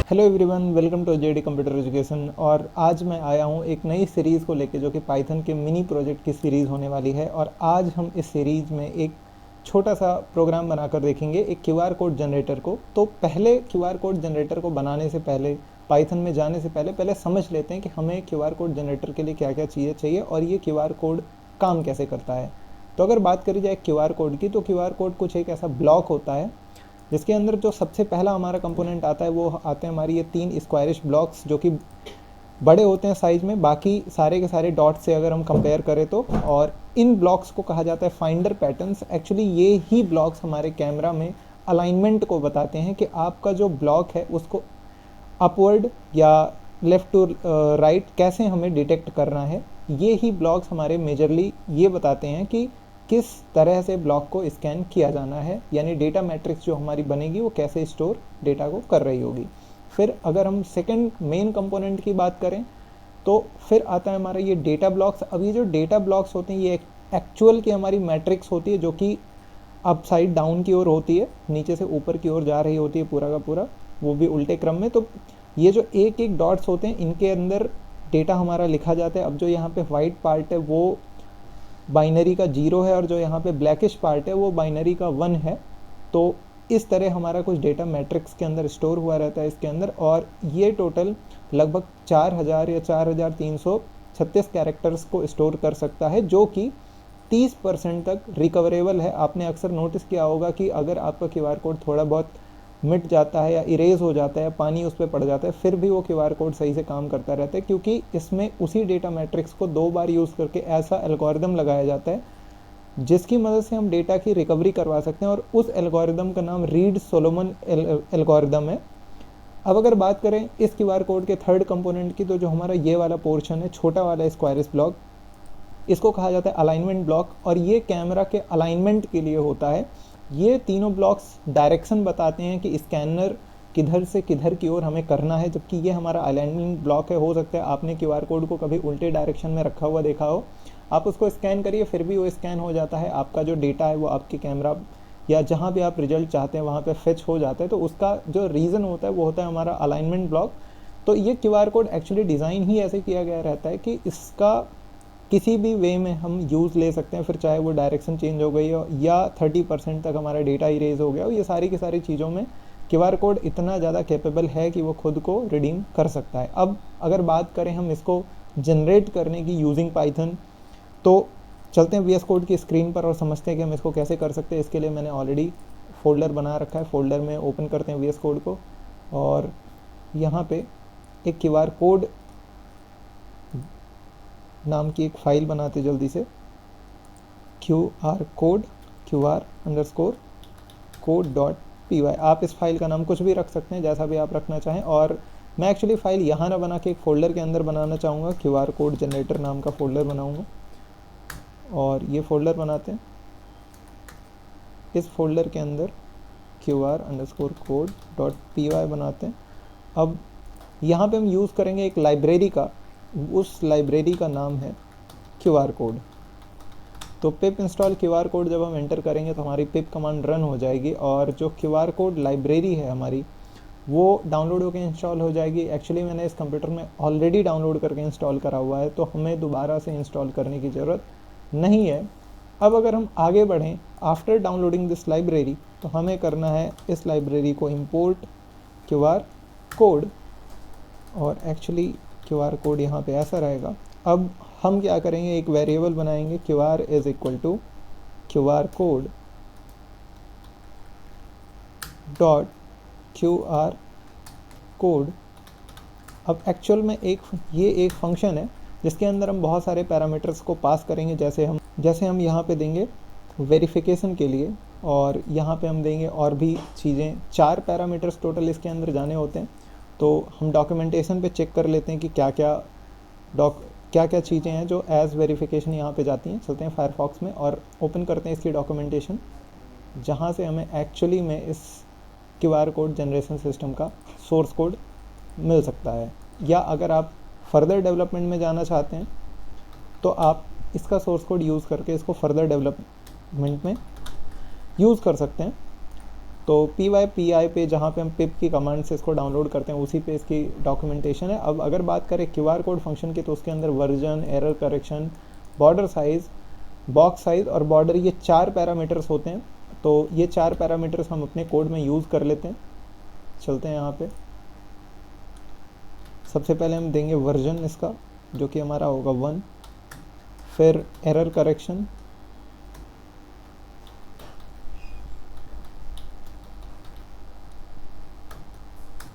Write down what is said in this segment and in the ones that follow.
Hello everyone, welcome to JD computer education. और आज मैं आया हूँ एक नई सीरीज़ को लेके जो कि पाइथन के मिनी प्रोजेक्ट की सीरीज़ होने वाली है। और आज हम इस सीरीज़ में एक छोटा सा प्रोग्राम बनाकर देखेंगे, एक क्यूआर कोड जनरेटर को। तो पहले क्यूआर कोड जनरेटर को बनाने से पहले, पाइथन में जाने से पहले समझ लेते हैं कि हमें क्यूआर कोड जनरेटर के लिए क्या क्या चीज़ें चाहिए और ये क्यूआर कोड काम कैसे करता है। तो अगर बात करी जाए क्यूआर कोड की, तो क्यूआर कोड कुछ एक ऐसा ब्लॉक होता है जिसके अंदर जो सबसे पहला हमारा कंपोनेंट आता है वो आते हैं हमारी ये 3 स्क्वायरिश ब्लॉक्स, जो कि बड़े होते हैं साइज में बाकी सारे के सारे डॉट से अगर हम कंपेयर करें तो। और इन ब्लॉक्स को कहा जाता है फाइंडर पैटर्न्स। एक्चुअली ये ही ब्लॉक्स हमारे कैमरा में अलाइनमेंट को बताते हैं कि आपका जो ब्लॉक है उसको अपवर्ड या लेफ़्ट टू राइट कैसे हमें डिटेक्ट करना है। ये ही ब्लॉक्स हमारे मेजरली ये बताते हैं कि किस तरह से ब्लॉक को स्कैन किया जाना है, यानी डेटा मैट्रिक्स जो हमारी बनेगी वो कैसे स्टोर डेटा को कर रही होगी। फिर अगर हम सेकंड मेन कंपोनेंट की बात करें तो फिर आता है हमारा ये डेटा ब्लॉक्स। अब ये जो डेटा ब्लॉक्स होते हैं ये एक्चुअल की हमारी मैट्रिक्स होती है, जो कि अप साइड डाउन की ओर होती है, नीचे से ऊपर की ओर जा रही होती है पूरा का पूरा, वो भी उल्टे क्रम में। तो ये जो एक एक डॉट्स होते हैं इनके अंदर डेटा हमारा लिखा जाता है। अब जो यहाँ पे वाइट पार्ट है वो बाइनरी का 0 है और जो यहाँ पे ब्लैकिश पार्ट है वो बाइनरी का 1 है। तो इस तरह हमारा कुछ डेटा मैट्रिक्स के अंदर स्टोर हुआ रहता है इसके अंदर। और ये टोटल लगभग 4000 या 4336 कैरेक्टर्स को स्टोर कर सकता है, जो कि 30% तक रिकवरेबल है। आपने अक्सर नोटिस किया होगा कि अगर आपका क्यूआर कोड थोड़ा बहुत मिट जाता है या इरेज हो जाता है, पानी उस पर पड़ जाता है, फिर भी वो क्यूआर कोड सही से काम करता रहता है, क्योंकि इसमें उसी डेटा मैट्रिक्स को 2 बार यूज़ करके ऐसा एल्गोरिदम लगाया जाता है जिसकी मदद से हम डेटा की रिकवरी करवा सकते हैं। और उस एल्गोरिदम का नाम रीड सोलोमन एल्गोरिदम है। अब अगर बात करें इस क्यूआर कोड के थर्ड कंपोनेंट की, तो जो हमारा ये वाला पोर्शन है, छोटा वाला स्क्वायरिश ब्लॉक, इसको कहा जाता है अलाइनमेंट ब्लॉक। और ये कैमरा के अलाइनमेंट के लिए होता है। ये तीनों ब्लॉक्स डायरेक्शन बताते हैं कि स्कैनर किधर से किधर की ओर हमें करना है, जबकि ये हमारा अलाइनमेंट ब्लॉक है। हो सकता है आपने क्यूआर कोड को कभी उल्टे डायरेक्शन में रखा हुआ देखा हो, आप उसको स्कैन करिए फिर भी वो स्कैन हो जाता है, आपका जो डेटा है वो आपके कैमरा या जहाँ भी आप रिजल्ट चाहते हैं वहाँ पे फेच हो जाता है। तो उसका जो रीज़न होता है वो होता है हमारा अलाइनमेंट ब्लॉक। तो ये क्यूआर कोड एक्चुअली डिज़ाइन ही ऐसे किया गया रहता है कि इसका किसी भी वे में हम यूज़ ले सकते हैं, फिर चाहे वो डायरेक्शन चेंज हो गई हो या 30% तक हमारा डेटा इरेज हो गया हो। ये सारी की सारी चीज़ों में क्यूआर कोड इतना ज़्यादा कैपेबल है कि वो खुद को रिडीम कर सकता है। अब अगर बात करें हम इसको जनरेट करने की यूजिंग पाइथन, तो चलते हैं वीएस कोड की स्क्रीन पर और समझते हैं कि हम इसको कैसे कर सकते हैं। इसके लिए मैंने ऑलरेडी फोल्डर बना रखा है। फोल्डर में ओपन करते हैं वीएस कोड को और यहाँ पे एक क्यूआर कोड नाम की एक फ़ाइल बनाते जल्दी से, QR_code.py। आप इस फाइल का नाम कुछ भी रख सकते हैं, जैसा भी आप रखना चाहें। और मैं एक्चुअली फ़ाइल यहाँ ना बना के एक फ़ोल्डर के अंदर बनाना चाहूँगा, क्यूआर कोड जनरेटर नाम का फ़ोल्डर बनाऊँगा। और ये फ़ोल्डर बनाते हैं, इस फोल्डर के अंदर QR_code.py बनाते हैं। अब यहाँ पे हम यूज़ करेंगे एक लाइब्रेरी का, उस लाइब्रेरी का नाम है क्यूआर कोड। तो पिप इंस्टॉल क्यूआर कोड जब हम एंटर करेंगे तो हमारी पिप कमांड रन हो जाएगी और जो क्यूआर कोड लाइब्रेरी है हमारी वो डाउनलोड होकर इंस्टॉल हो जाएगी। एक्चुअली मैंने इस कंप्यूटर में ऑलरेडी डाउनलोड करके इंस्टॉल करा हुआ है, तो हमें दोबारा से इंस्टॉल करने की ज़रूरत नहीं है। अब अगर हम आगे बढ़ें, आफ्टर डाउनलोडिंग दिस लाइब्रेरी, तो हमें करना है इस लाइब्रेरी को इंपोर्ट क्यूआर कोड। और एक्चुअली क्यूआर कोड यहाँ पे ऐसा रहेगा। अब हम क्या करेंगे, एक वेरिएबल बनाएंगे QR = QR code dot QR code. अब एक्चुअल में ये एक फंक्शन है जिसके अंदर हम बहुत सारे पैरामीटर्स को पास करेंगे। जैसे हम यहाँ पे देंगे वेरिफिकेशन के लिए, और यहाँ पे हम देंगे और भी चीज़ें। 4 पैरामीटर्स टोटल इसके अंदर जाने होते हैं। तो हम डॉक्यूमेंटेशन पे चेक कर लेते हैं कि क्या क्या चीज़ें हैं जो एज वेरिफिकेशन यहाँ पे जाती हैं। चलते हैं फायरफॉक्स में और ओपन करते हैं इसकी डॉक्यूमेंटेशन, जहाँ से हमें एक्चुअली में इस क्यूआर कोड जनरेशन सिस्टम का सोर्स कोड मिल सकता है। या अगर आप फर्दर डेवलपमेंट में जाना चाहते हैं तो आप इसका सोर्स कोड यूज़ करके इसको फर्दर डेवलपमेंट में यूज़ कर सकते हैं। तो PyPI पे जहाँ पे हम पिप की कमांड से इसको डाउनलोड करते हैं उसी पे इसकी डॉक्यूमेंटेशन है। अब अगर बात करें QR कोड फंक्शन की, तो उसके अंदर version, error correction, border size, box size और बॉर्डर, ये 4 पैरामीटर्स होते हैं। तो ये 4 पैरामीटर्स हम अपने कोड में यूज़ कर लेते हैं। चलते हैं यहाँ पे। सबसे पहले हम देंगे वर्जन इसका, जो कि हमारा होगा 1, फिर एरर करेक्शन,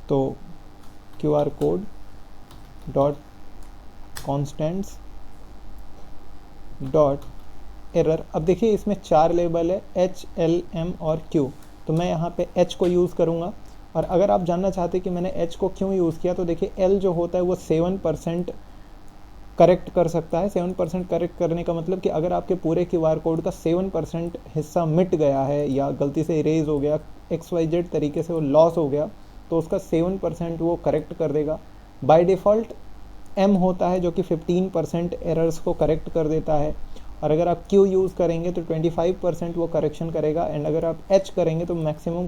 तो QR code dot constants dot error. अब देखिए इसमें 4 लेबल है, H, L, M और Q। तो मैं यहाँ पे H को यूज़ करूँगा। और अगर आप जानना चाहते हैं कि मैंने H को क्यों यूज़ किया, तो देखिए L जो होता है वो 7% करेक्ट कर सकता है। 7% करेक्ट करने का मतलब कि अगर आपके पूरे QR कोड का 7% हिस्सा मिट गया है या गलती से इरेज हो गया, XYZ तरीके से वो लॉस हो गया, तो उसका 7% वो करेक्ट कर देगा। बाय डिफ़ॉल्ट M होता है जो कि 15% एरर्स को करेक्ट कर देता है। और अगर आप Q यूज़ करेंगे तो 25% वो करेक्शन करेगा। एंड अगर आप H करेंगे तो मैक्सिमम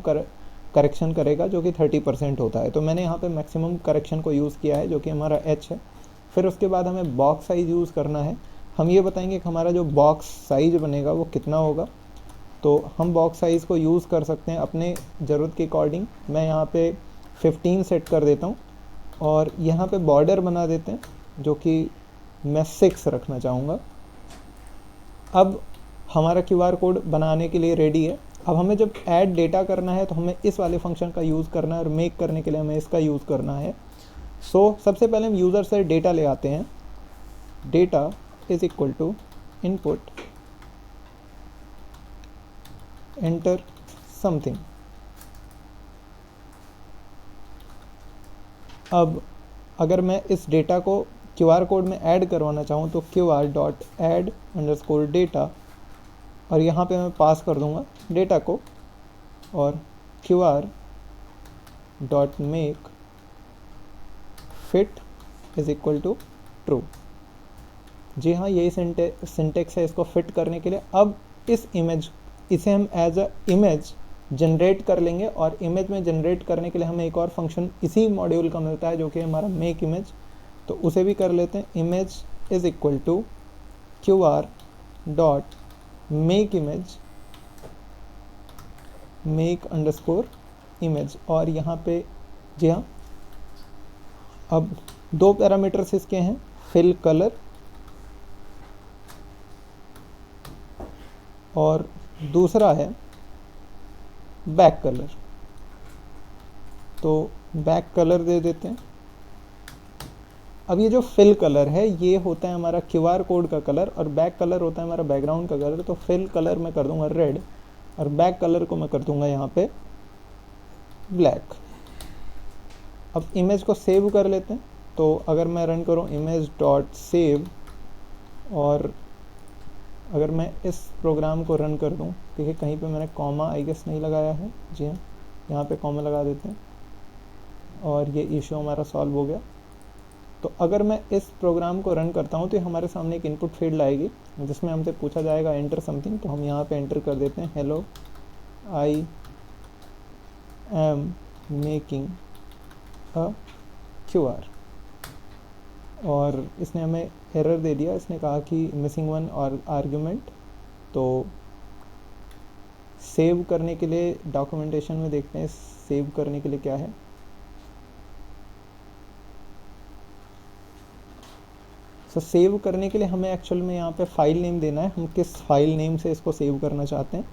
करेक्शन करेगा, जो कि 30% होता है। तो मैंने यहाँ पे मैक्सिमम करेक्शन को यूज़ किया है, जो कि हमारा H है। फिर उसके बाद हमें बॉक्स साइज़ यूज़ करना है। हम ये बताएंगे कि हमारा जो बॉक्स साइज़ बनेगा वो कितना होगा। तो हम बॉक्स साइज़ को यूज़ कर सकते हैं अपने ज़रूरत के अकॉर्डिंग। मैं यहाँ पे 15 सेट कर देता हूँ और यहाँ पे बॉर्डर बना देते हैं, जो कि मैं 6 रखना चाहूँगा। अब हमारा QR कोड बनाने के लिए रेडी है। अब हमें जब ऐड डेटा करना है तो हमें इस वाले फंक्शन का यूज़ करना है और मेक करने के लिए हमें इसका यूज़ करना है। सबसे पहले हम यूज़र से डेटा ले आते हैं। Data is equal to input enter something. अब अगर मैं इस डेटा को QR कोड में ऐड करवाना चाहूँ तो QR.add_data, और यहाँ पे मैं पास कर दूँगा डेटा को, और QR.make fit is equal to true. जी हाँ, यही सिंटेक्स है इसको फिट करने के लिए। अब इसे हम एज अ इमेज जनरेट कर लेंगे, और इमेज में जनरेट करने के लिए हमें एक और फंक्शन इसी मॉड्यूल का मिलता है, जो कि हमारा मेक इमेज। तो उसे भी कर लेते हैं। Image is equal to QR.make image make_image। और यहाँ पे जी हाँ, अब 2 पैरामीटर्स इसके हैं, फिल कलर और दूसरा है बैक कलर। तो बैक कलर दे देते हैं। अब ये जो फिल कलर है ये होता है हमारा QR कोड का कलर, और बैक कलर होता है हमारा बैकग्राउंड का कलर। तो फिल कलर मैं कर दूंगा रेड, और बैक कलर को मैं कर दूंगा यहाँ पे ब्लैक। अब इमेज को सेव कर लेते हैं। तो अगर मैं रन करूँ image.save, और अगर मैं इस प्रोग्राम को रन कर दूं, देखिए कहीं पे मैंने कॉमा आई गेस नहीं लगाया है। जी हाँ, यहाँ पे कॉमा लगा देते हैं और ये इशू हमारा सॉल्व हो गया। तो अगर मैं इस प्रोग्राम को रन करता हूँ तो हमारे सामने एक इनपुट फील्ड आएगी जिसमें हमसे पूछा जाएगा एंटर समथिंग। तो हम यहाँ पे एंटर कर देते हैं, hello I am making a QR। और इसने हमें एरर दे दिया, इसने कहा कि मिसिंग 1 और आर्ग्यूमेंट। तो सेव करने के लिए डॉक्यूमेंटेशन में देखते हैं सेव करने के लिए क्या है। सेव करने के लिए हमें एक्चुअल में यहाँ पे फाइल नेम देना है, हम किस फाइल नेम से इसको सेव करना चाहते हैं।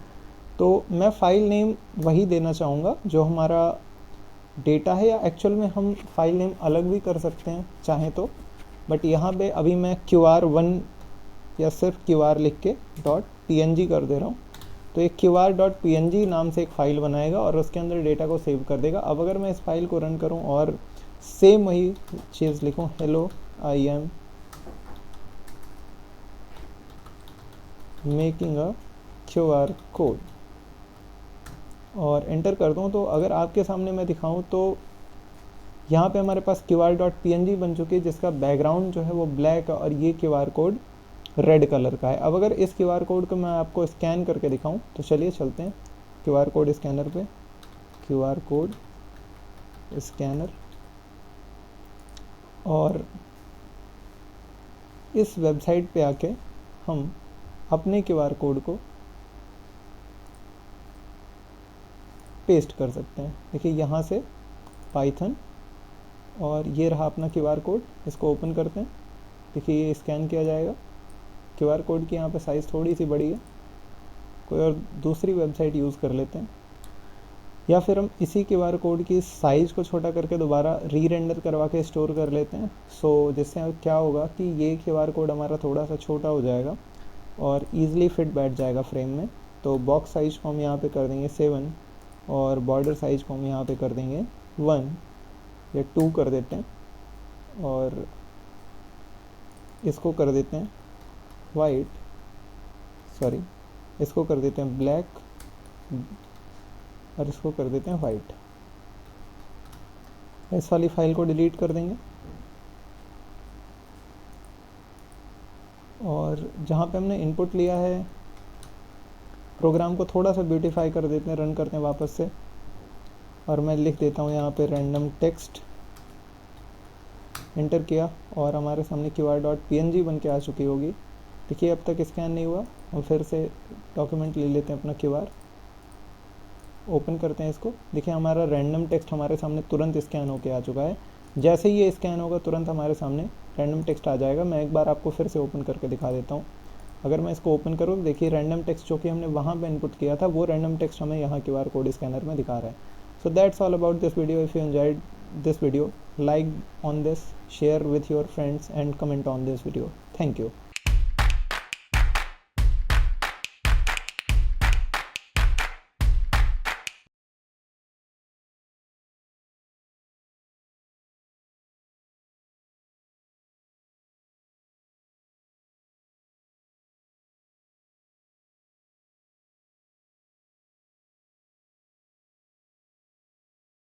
तो मैं फाइल नेम वही देना चाहूँगा जो हमारा डेटा है, या एक्चुअल में हम फाइल नेम अलग भी कर सकते हैं चाहें तो, बट यहाँ पे अभी मैं QR1 या सिर्फ QR लिख के .png कर दे रहा हूँ। तो एक QR.png नाम से एक फ़ाइल बनाएगा और उसके अंदर डेटा को सेव कर देगा। अब अगर मैं इस फाइल को रन करूँ और सेम वही चीज़ लिखूँ, hello I am making a QR code, और एंटर कर दूँ, तो अगर आपके सामने मैं दिखाऊँ तो यहाँ पे हमारे पास QR.png बन चुकी है जिसका बैकग्राउंड जो है वो ब्लैक है और ये QR कोड रेड कलर का है। अब अगर इस QR कोड को मैं आपको स्कैन करके दिखाऊं तो चलिए चलते हैं QR कोड स्कैनर पे। QR कोड स्कैनर, और इस वेबसाइट पे आके हम अपने QR कोड को पेस्ट कर सकते हैं। देखिए यहाँ से पाइथन, और ये रहा अपना QR कोड, इसको ओपन करते हैं। देखिए ये स्कैन किया जाएगा। QR कोड की यहाँ पे साइज़ थोड़ी सी बड़ी है, कोई और दूसरी वेबसाइट यूज़ कर लेते हैं, या फिर हम इसी QR कोड की साइज़ को छोटा करके दोबारा री रेंडर करवा के स्टोर कर लेते हैं। सो जिससे क्या होगा कि ये QR कोड हमारा थोड़ा सा छोटा हो जाएगा और ईज़िली फिट बैठ जाएगा फ्रेम में। तो बॉक्स साइज़ को हम यहाँ पे कर देंगे 7, और बॉर्डर साइज़ को हम यहाँ पे कर देंगे 1 या 2 कर देते हैं, और इसको कर देते हैं इसको कर देते हैं ब्लैक, और इसको कर देते हैं वाइट। इस वाली फाइल को डिलीट कर देंगे, और जहाँ पे हमने इनपुट लिया है प्रोग्राम को थोड़ा सा ब्यूटीफाई कर देते हैं, रन करते हैं वापस से, और मैं लिख देता हूँ यहाँ पे रैंडम टेक्स्ट, एंटर किया और हमारे सामने QR.png बन के आ चुकी होगी। देखिए अब तक स्कैन नहीं हुआ, और फिर से डॉक्यूमेंट ले लेते हैं अपना QR, ओपन करते हैं इसको। देखिए हमारा रैंडम टेक्स्ट हमारे सामने तुरंत स्कैन होके आ चुका है। जैसे ही ये स्कैन होगा तुरंत हमारे सामने रैंडम टेक्स्ट आ जाएगा। मैं एक बार आपको फिर से ओपन करके दिखा देता हूँ। अगर मैं इसको ओपन करूँ तो देखिए रैंडम टेक्स्ट जो कि हमने वहाँ पे इनपुट किया था वो रैंडम टेक्स्ट हमें यहाँ QR कोड स्कैनर में दिखा रहा है। So that's all about this video. If you enjoyed this video, like on this, share with your friends and comment on this video. Thank you.